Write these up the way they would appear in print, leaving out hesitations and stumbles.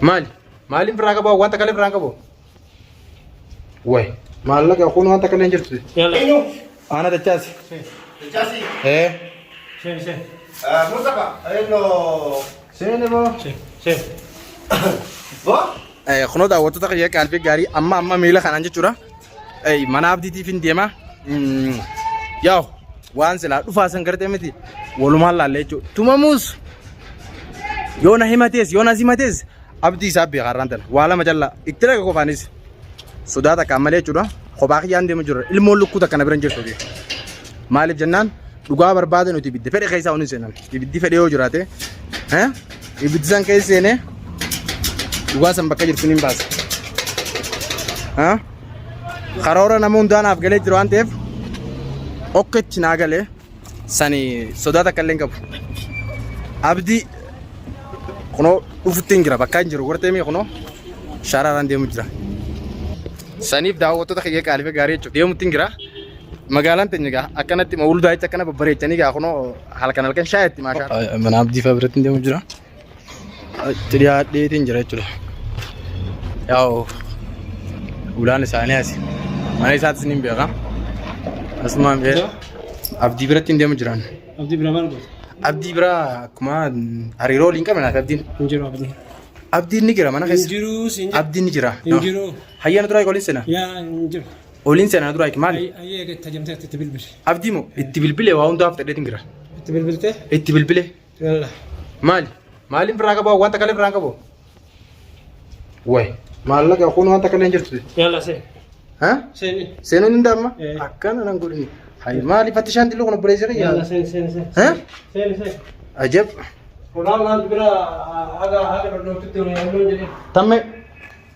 Maali? Maaliin biraa qabu? Wanta kalee biraa qabu? Wayi. Maallaqa kun wanta kalee hin jirtu. Yalla. Ana dachaasi. Dachaasi. Sen. Mustafa. Hello. Seene boo. Sen. Boo? Kunoo daawwattoota kiyya qaalbii gaarii amma miila kanaan jechuudha. Mana abdiitiif hin deema. Yaa'u waan silaa dhufaa san gartee miti walumaan laallee jechuudha. Tumamuus yoo na himatees yoo na simatees abdii isaa beekarraan tana waa lama jallaa itti dhaga qofaanis sodaata akka ammalee jechuudha. Kophaa kiyyaan deema jirra ilmoon lukkuuta kana bira hin jirtu. Maaliif jennaan dhugaa barbaade nuti ibiddi fedhe keessaa hundi seenan ibiddi fedhe yoo jiraate ibiddi san keessa seenee dhugaa san bakka jirtu ni baasa. Karoora nama hundaanaaf galee jiru waan ta'eef okketti naa galee sani sodaata akka illee hin qabu. Abdii kunoo dhufutti hin jira bakka hin jiru gortee mee kunoo sharaaraan deemu jira. Saniif daawwattoota kiyya qaalii gaarii jechuudha deemutti hin jira. Magaalaan teenya egaa akkanatti mawuldaa jecha akkana babbareechanii egaa kunoo halkan shaayetti maashaa. Mana abdii fa'aa biratti deemu jira. Itti dhiyaadheetiin jira jechuudha. Yaa'u ulaan isaanii asi. Mana isaatis ni beeka. Asumaan bee abdii biratti deemu jiran. Abdii bira maal goota? Abdii bira akkuma hariiroo waliin qabna abdiin. Hin jiru abdii. Abdiin ni jira mana keessa. Hin jiru. Abdiin ni jira. Hin jiru. Hayyana duraa oliin seena. Yaa hin jiru. Oliin seena duraa maali? Ayyee tajamtee itti bilbile. Abdii moo itti bilbile waa hundaaf ta'eetiin jira. Itti bilbilte? Itti bilbile. Yalla. Maali? Maaliin biraa qabu? Wanta kalee biraa qabu? Wayi. Maallaqa kun wanta kalee hin jirtu. Yalla seen. Seeni. Seenuun hin damma? Akkana nan godhini. Hayi maali fattishaan diluu kana buleessee qiyyaa? Yalla seen. Seen. Ajab. Ulaan bira haga dhootutti hojii jedhee. Tamme.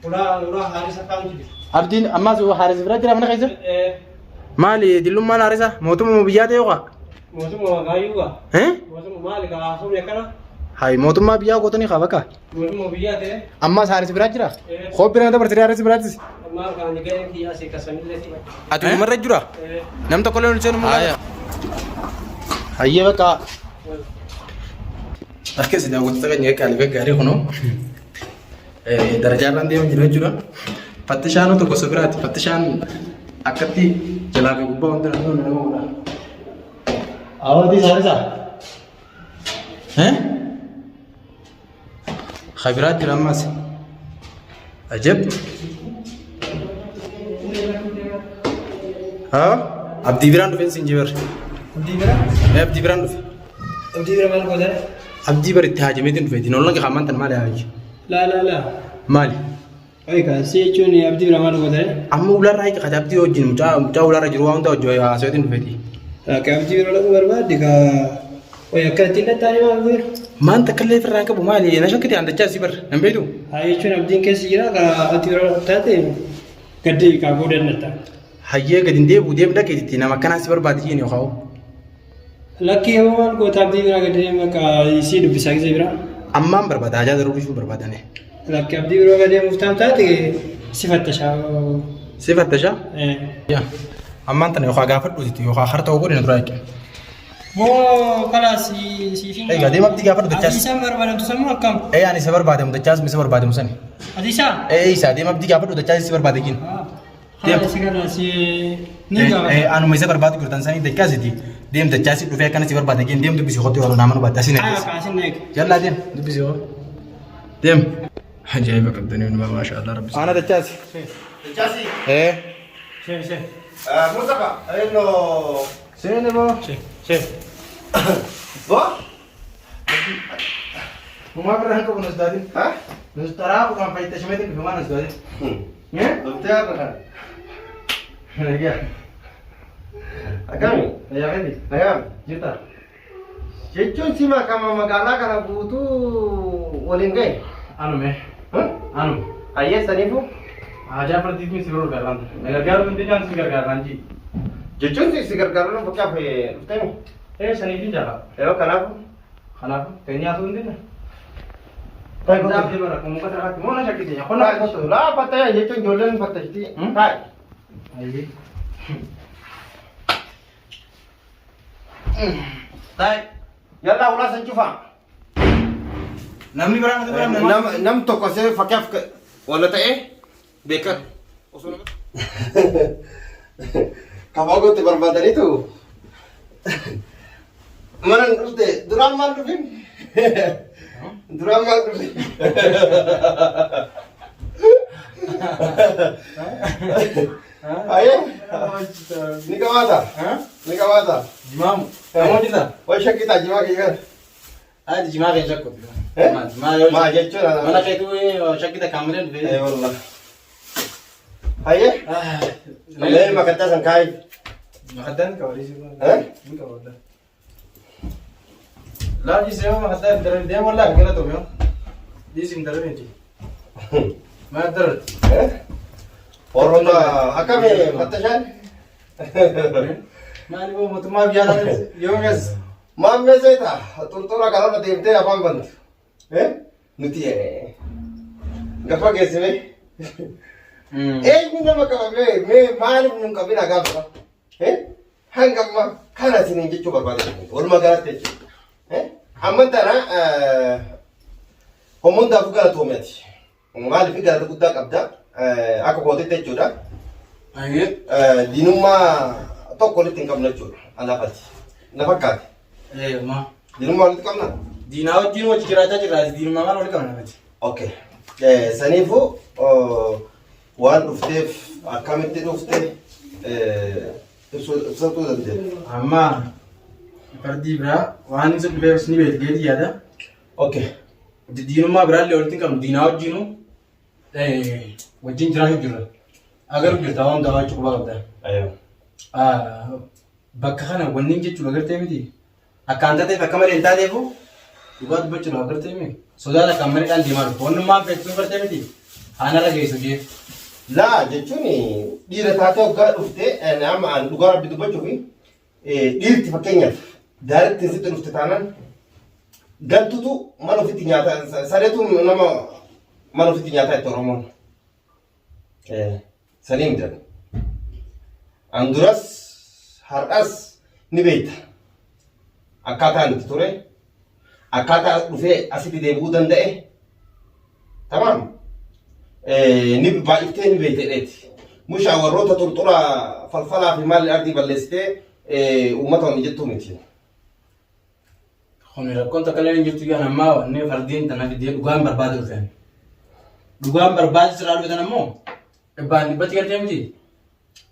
Ulaan haarisa kaan jibbi. Abdiin ammas haarisa biraa jira mana keessa? Maali dillummaan haarisa mootummaa biyyaa ta'e yookaan? Mootummaa gaayuugaa. Mootummaa maali gaafamne kana? Hayi mootummaa biyyaa gootanii haa bakka. Mootummaa biyyaa ta'e. Ammas haarisa biraa jira? Qophii dabartee haarisa biraattis? Maal kan ga'een kiyyaa si kasanillee. Ati umarra jira? Nam tokko illee nuti seenu hayyee bakka. Akkasii daawwattoota keenya qaalii gaarii kunoo darajaarraan deemu jira jechuudha. Fattishaan tokko gosa biraati. Fattishaan akkatti jalaa fi gubbaa wanti nama godha. Awwatii saalisaa? Khabiraat jira ammas. Ajab. Abdii biraan dhufeen siin jibar. Abdii biraa? Abdii biraan dhufe. Abdii bira maal gootee? Abdii baritti haajameetiin dhufeetiin oollan qaamaan tan maali haaji? Laa. Maali? Oika si jechuun abdii bira maal gootee? Amma ularraa hiika kati abdii wajjin mucaa ularra jiru waan hundaa hojii haasaweetiin dhufeeti. Akka abdii bira dhaquu barbaadde akka ittiin dhattaanii maal gootee? Maan takka illee firraa qabu maali? Na shakkiti handachaa si bar nan beedu? Haa jechuun abdiin keessa jira ka abdii bira taate gaddee kaa booda dhatta. Hayyee gadi deebi'u deemu dhageetitti nama akkanaa si barbaade jiin yoo kaa'u. Lakkii yoo maal goota abdii bira gaddee maka isii dubbisaa gisee bira? Ammaan barbaada ajaa daruu dhiisuu barbaadane. Lakkii abdii bira gaddee muftaan taate si fattashaa. Si fattashaa? Ammaan tana yookaan gaafadhuuti yookaan harta oguu dina duraa jechuudha. Boo kalaa siifin. Egaa deema abdii gaafadhu dachaas. Isaan barbaadamtu sammuu akkam? Ani isa barbaadamu dachaas isa barbaadamu sani. Ati isaa? Isa deema abdii gaafadhu dachaas isa barbaade giin. Haala si gara si ni gaafadha. Anuma isa barbaadu gurtan sanii dachaasiti. Deem dachaasi dhufee akkana si barbaade giin deem dubbisi hotti yoo nama nu baadda sin eegas. Kaasin neeg. Yallaa deem dubbisi hoo. Deem. Ajaa'iba qabdanii nu maasha Allah rabbi. Ana dachaasi. Dachaasi. Seen. Mustafa. Hello. Seene boo. Seen. Boo? Muma biraan qabu nas daadin. Nas taraa bukan fayyada shimeetiin dhufe maa nas daadin. Dokter kan? Ya. Akami? Ya kan? Ayam. Juta. Jechuun si magaalaa kana guutuu waliin gahe? Anu me. Anu. Ayyee saniifu? Ajaa fardiif mi si gargaaran. Gargaaru hundi jaan si gargaaran ji. Jechuun si gargaaruun fakkaaf dhuftanii? Saniifin jala. Yoo kanaafu? Kanaafuu keenyaatu hundi na. Taa'ee Daaf deemara kumuka taraatti moo na shakkite yaa qonna gosoota. Laa fattaya jechuun ijoolleen fattashiti. Taa'e. Ayyee. Taa'e. Yallaa ulaa san cufaa. Namni biraan ati biraan Nam tokko see fakkaaf wala ta'e beekan. Kamaa goote barbaadaniitu mana dhufte duraan maal dhufin? Duraan maal dhufin? Aye, ni kamata? Ni kamata? Jimamu. Kamu kita? Wai shakita jimaa kiyar. Adi jimaa kayak jakko. Maa jechuudha. Mana kayak itu shakita kameran. Wallah. Aye? Malee makaddaa san kaayi. Makaddan kawari sih. Ni kawadda. Lagi sih makaddan dari dia malah kena tuh ya. Di sini dari ini. Madar. Orota akame matashan. Mali bo mutuma biara yo guys. Mamme seeta turtura kana deemtee afaan bantu. Nuti gafa geessime. Eenyu nama qabame mee maaliif nun qabina gaafa? Hangamma kana sinin jechuu barbaade. Walumaa galatti jechuudha. Amma tana homondaaf galatoomati. Maaliif galata guddaa qabda? Akka gootetti jechuudha. Diinummaa tokko walitti hin qabna jechuudha. Alaafatti. Na fakkaate. Ma. Diinummaa walitti qabna? Diinaa wajjin wajji jiraachaa jirra. Diinummaa maal walitti qabna miti? Okay. Saniifuu waan dhufteef akkamitti dhufte ibsatuu dandeenya. Amma fardii biraa waan isa dhufeef ni beekti geetii yaada. Okay. Diinummaa biraallee walitti hin qabnu. Diinaa wajjinuu wajjin jiraachuu jirra. Agaruu jirta waan gabaa cuquba qabda. Bakka kana wanni jechuudha agartee miti. Akkaan taateef akka malee hin taateefu dhugaa dubbachuudha agartee miti. Sodaata akkaan malee deemaa dhufu. Wannummaan beektuu agartee miti. Haanarra geessu jee. Laa jechuun dhiira taatee waggaa dhufte amma aan dhugaa rabbi dubbachuuf dhiirti fakkeenyaaf daarettiin sitti dhufte taanaan galtutu mana ofitti nyaata sareetu nama mana ofitti nyaata itti Oromoon. Saniin jedhamu. An duras har'as ni beekta. Akkaataa nuti ture akkaataa dhufee asitti deebi'uu danda'e. Tamaam. Ni baay'iftee ni beekteedheeti. Mushaa warroota turxura falfalaa fi maalli ardii balleessitee uummata wanni jettuu miti. Kun rakkoon takka illee hin jirtu yoo ammaa wanni fardiin tana fidee dhugaan barbaadu dhufeen. Dhugaan barbaadu sirraa dhufetan ammoo dhibbaan dhibbatti galtee miti.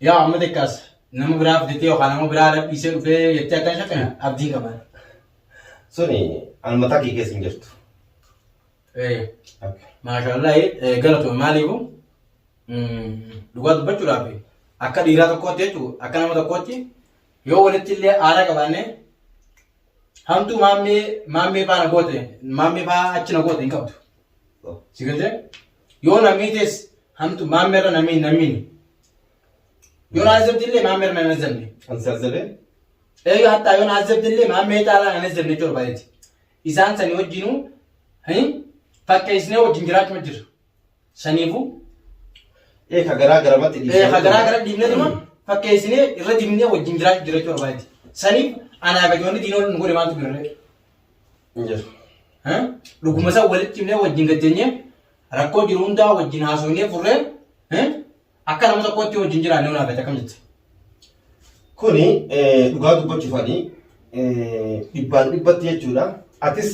Yaa amma xiqqaas nama biraa fidetee yookaan nama biraa dhiisee dhufee jettee akka shakkana abdii qaban. Suni an mataa kee keessa hin jirtu. Maashaallah galatoome maaliifu dhugaa dubbachuudhaaf akka dhiiraa tokkootti jechuudha akka nama tokkootti yoo walitti illee aadaa qabaanne hamtuu maammee faana goote maammee faa achi na goote hin qabdu. Si galtee yoo namni tees hamtuu maammeerra namni yoo na azabdi illee maammeerra na azabne. Ansi azabee? Hattaa yoo na azabdi illee maammee caalaa na azabne jechuudha baay'eeti. Isaan sanii wajjinuu fakkeessinee wajjin jiraachuu jira. Saniifuu. Ka garaa garamatti dhiibnee. Ka garaa gara dhiibneetuma fakkeessinee irra dibnee wajjin jiraachuu jira jechuudha baay'eeti. Saniif anaa fageewwan diinoo nu godhe maaltu birree? Hin jiru. Dhuguma isaa walitti himnee wajjin gajjeenyee rakkoo jiru hundaa wajjin haasofnee furree akka nama tokkotti wajjin jiraannee naaf akkam jette. Kuni dhugaa dubbachuufanii dhibbaan dhibbatti jechuudha. Atis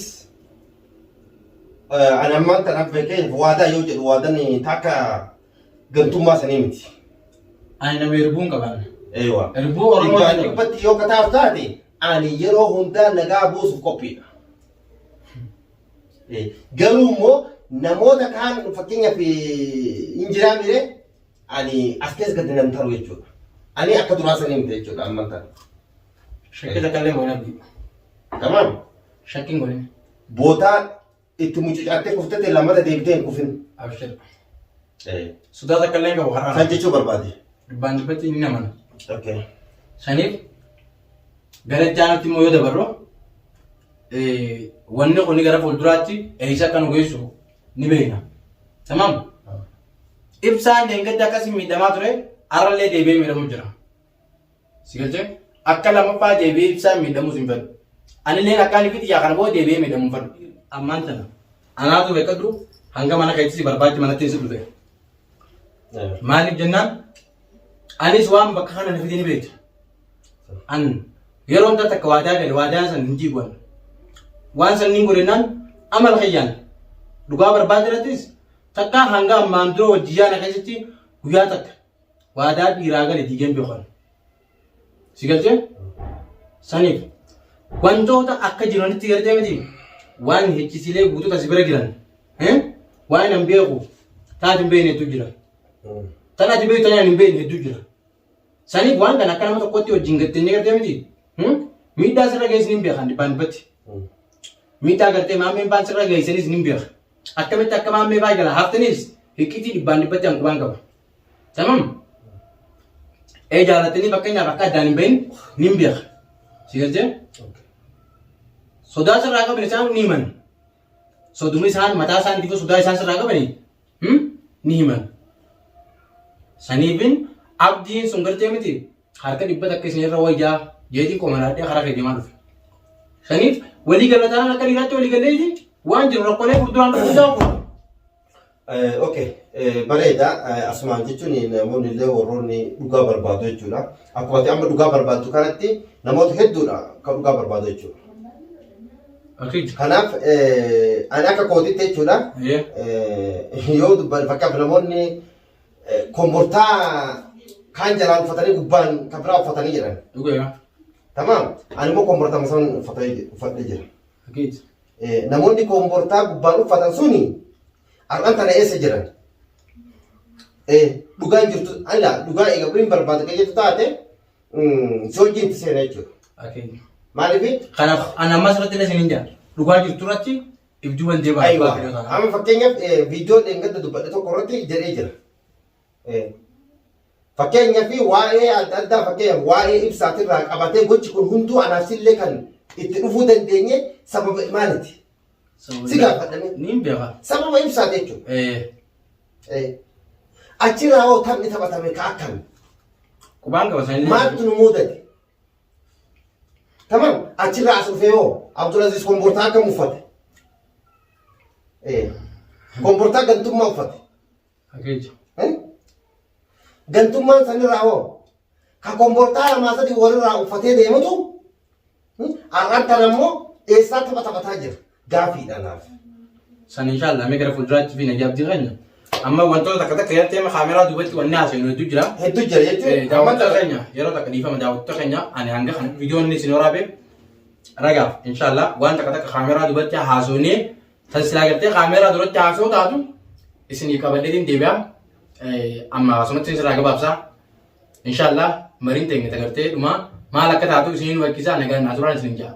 ani ammaan tanaaf beekee waadaa yoo jedhu waadaan takka gantummaa sanii miti. Ani nama erbuun qaban. Eewa. Erbuu Oromoo jedhama. Dhibbatti yoo kataaf taate ani yeroo hundaa nagaa buusuuf qophiidha. Garuu immoo namoota kaan fakkeenyaaf hin jiraanne ani as keessa gadi nam taru jechuudha. Ani akka duraa sanii miti jechuudha ammaan tana. Shakkii takka illee goone abdii. Tamaam. Shakkiin goone. Bootaa itti mucucaattee kuftee lammata deebitee hin kufin. Abshir. Sodaa takka illee qabu har'aan. Kan jechuu barbaade. Dhibbaan dhibbatti inni namana. Okay. Saniif gara jaanatti immoo yoo dabarru wanni kun gara fuulduraatti eeyisa akka nu geessu ni beekna. Tamaam. Ibsaan deengatti akkasii miidhamaa ture har'allee deebi'ee miidhamuu jira. Si galchee akka lammaffaa deebi'ee ibsaan miidhamuus hin fedhu. Anillee akkaan ifi xiyyaa kana booda deebi'ee miidhamuu hin fedhu. Ammaan tana anaatu beekadhu hanga mana keessi barbaachi manatti isu dhufe. Maaliif jennaan anis waan bakka kana nafi ni beekta. An yeroo hundaa takka waadaa gale waadaa san hin jiiguun. Waan san niin godhennaan amal hayyaan dhugaa barbaachirattis takka hanga ammaan dura wajjiyyaana keessatti guyyaa takka waadaa dhiiraa gale diigeen beekan. Si galchee? Saniif wantoota akka jiranitti gartee miti waan hechisilee guutuuta si bira jiran waan hin beeku taati hin beekne hedduu jira. Tanaati beeku tanaan hin beekne hedduu jira. Saniif waan kana akka nama tokkotti wajjin gatteenye gartee miti miidhaa sirra geessin hin beekan dhibbaan dhibbatti. Miidhaa gartee maammeen baan sirra geessanis hin beeka. Akkamitti akka maammee baa jala haftanis hiqqitii dhibbaan dhibbatti hanqubaan qaba. Tamam? Jaalatanii fakkeenyaaf akka addaan hin beekne ni hin beeka. Si galchee? Sodaa sirraa qaban isaan ni himan. Soduma isaan mataa isaaniitiif sodaa isaan sirraa qabanii ni himan. Saniifin abdiin sun gartee miti harka dhibbata akka isin irra wayyaa jeetiin qomanadhee karaa kee deemaa dhufe. Saniif walii galataan akka dhiiraatti walii galee waan jiru rakkoolee furduraan dhufuudhaa kun. Okay, bareeda asumaan jechuun namoonni illee warroonni dhugaa barbaadu jechuudha. Akkuma amma dhugaa barbaaddu kanatti namoota hedduudha kan dhugaa barbaadu jechuudha. Kanaaf ani akka kootitti jechuudha. Yoo fakkaaf namoonni kombortaa kaan jalaan uffatanii gubbaan kan biraa uffatanii jiran. Tamam, ani immoo kombortaa masaan uffatee jira. Namoonni kombortaa gubbaan uffatan suni argan kana eessa jiran? Dhugaan jirtu ala dhugaa egaa bu'in barbaada kan jettu taate si wajjin itti seenaa jechuudha. Maaliif? Kanaaf ani ammas irratti illee isin jaa dhugaa jirtu irratti ibduu wal deebaa. Amma fakkeenyaaf viidiyoo dheengadda dubbadhe tokko irratti jedhee jira. Fakkeenyaaf waa'ee adda addaa fakkeenyaaf waa'ee ibsaatirraa qabatee gochi kun hunduu anaafsillee kan itti dhufuu dandeenye sababa maaliiti? Si gaafadhame. Ni beeka. Sababa ibsaati jechuudha. Achirraa hoo taphni taphatame ka akkami? Qubaan qaba sanillee. Maaltu nu mudate? Tamam achirraa as dhufee hoo Abdulaziz kombortaa akkam uffate? Kombortaa gantummaa uffate. Gantummaan sanirraa hoo ka kombortaa lamaa sadii walirraa uffatee deemutu arraan kana immoo eessaa taphataa jira? Gaafiidhaanaaf. San inshallah mee gara fuulduraatti fi najaab jiranya. Amma wantoota takka takka yeroo ta'e kaameraa duubatti wanni haasa'inu hedduu jira. Hedduu jira jechuudha. Daawwattoota keenya yeroo takka dhiifama daawwattoota keenya ani hanga kana viidiyoon inni isin waraabee ragaaf inshallah waan takka takka kaameraa duubatti haasa'unee tasilaa gartee kaameraa duratti haasa'u taatu isinii qabadheetiin deebi'a. Amma asumatti isin gabaabsaa inshallah mariin teenya tagartee dhuma maal akka taatu isiniin wakkisaa nagaan naasuuraan isin jaa.